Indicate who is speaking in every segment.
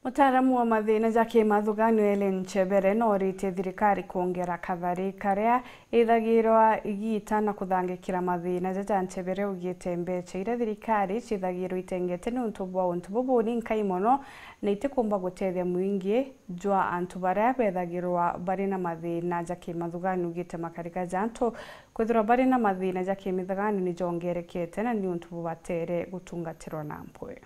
Speaker 1: Mutaaramu wa mathina Jackie Mathuganu Ellen Chebere norite thirikari kuongera kathari karia ithagirwa igita na kuthangikira mathina. Jaja Chebere ugite mbeca ira thirikari cithagirwa itengete nuntu bwa untu bubuni nkai mono na itikumba gutethia muingi jwa antu baria bethagirwa bari na mathina. Jackie Mathuganu ugite makarika janto kwithirwa bari na mathina. Jackie Mathuganu ni jongerekete na ni untu bubatere gutungatirwa na mpwe.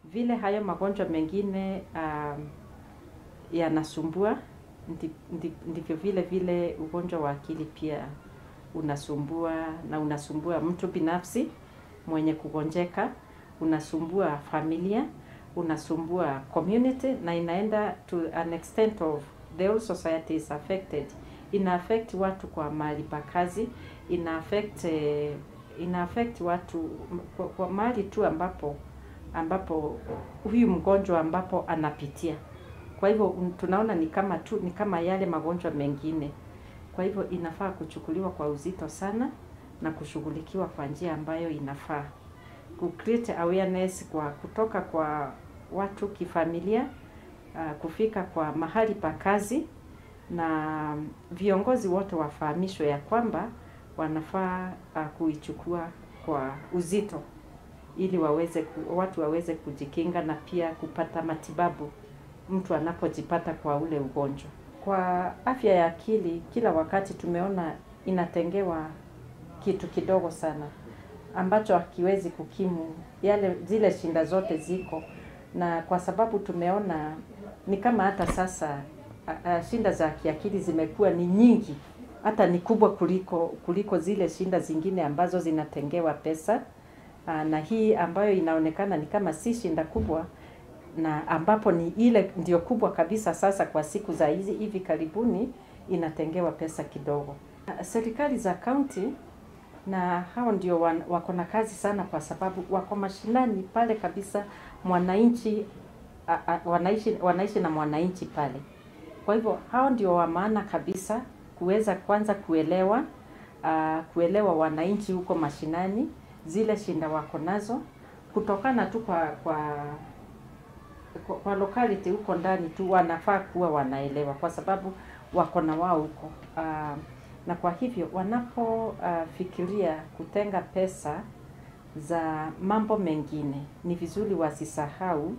Speaker 2: Vile hayo magonjwa mengine yanasumbua, ndivyo vile ugonjwa wa akili pia unasumbua, na unasumbua mtu binafsi mwenye kugonjeka, unasumbua familia, unasumbua community, na inaenda to an extent of the whole society is affected. Ina affect watu kwa mahali pa kazi, ina affect watu kwa mahali tu ambapo huyu mgonjwa ambapo anapitia. Kwa hivyo tunaona ni kama yale magonjwa mengine. Kwa hivyo inafaa kuchukuliwa kwa uzito sana na kushughulikiwa kwa njia ambayo inafaa. Create awareness kutoka kwa watu kifamilia, kufika kwa mahali pa kazi, na viongozi wote wafahamishwe ya kwamba wanafaa kuichukua kwa uzito, ili watu waweze kujikinga na pia kupata matibabu mtu anapojipata kwa ule ugonjwa. Kwa afya ya akili, kila wakati tumeona inatengewa kitu kidogo sana ambacho hakiwezi kukimu zile shinda zote ziko, na kwa sababu tumeona ni kama hata sasa shinda za kiakili zimekuwa ni nyingi, hata ni kubwa kuliko zile shinda zingine ambazo zinatengewa pesa. Na hii ambayo inaonekana ni kama si shinda kubwa, na ambapo ni ile ndio kubwa kabisa sasa kwa siku za hivi karibuni, inatengewa pesa kidogo. Serikali za county na hao ndio wako na kazi sana, kwa sababu wako mashinani pale kabisa, mwananchi wanaishi na mwananchi pale. Kwa hivyo hao ndio wa maana kabisa kuweza kwanza kuelewa wananchi huko mashinani, zile shinda wako nazo, kutokana tu kwa locality huko ndani tu wanafaa kuwa wanaelewa, kwa sababu wako na wao huko. Na kwa hivyo wanapofikiria kutenga pesa za mambo mengine, ni vizuri wasisahau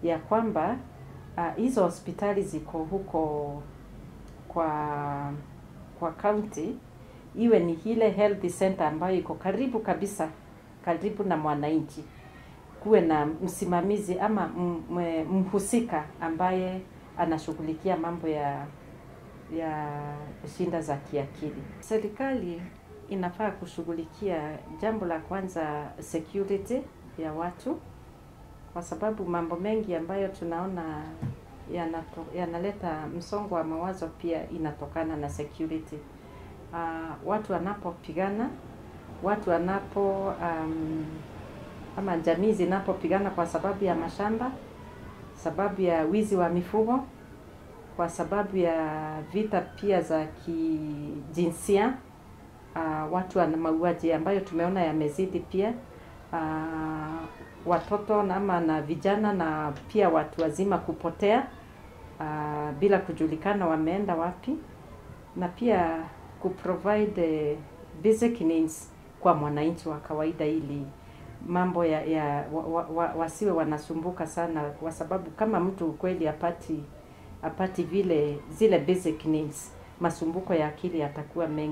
Speaker 2: ya kwamba hizo hospitali ziko huko kwa county, iwe ni ile health center ambayo iko karibu kabisa, karibu na mwananchi, kuwe na msimamizi ama mhusika ambaye anashughulikia mambo ya shinda za kiakili. Serikali inafaa kushughulikia jambo la kwanza, security ya watu, kwa sababu mambo mengi ambayo tunaona yanaleta msongo wa mawazo pia inatokana na security. Watu wanapopigana, ama jamii zinapopigana kwa sababu ya mashamba, sababu ya wizi wa mifugo, kwa sababu ya vita pia za kijinsia, watu wana mauaji ambayo tumeona yamezidi pia, watoto na vijana na pia watu wazima kupotea bila kujulikana wameenda wapi, na pia kuprovide basic needs kwa mwananchi wa kawaida, ili mambo wasiwe wanasumbuka sana, kwa sababu kama mtu kweli apati zile basic needs, masumbuko ya akili yatakuwa mengi.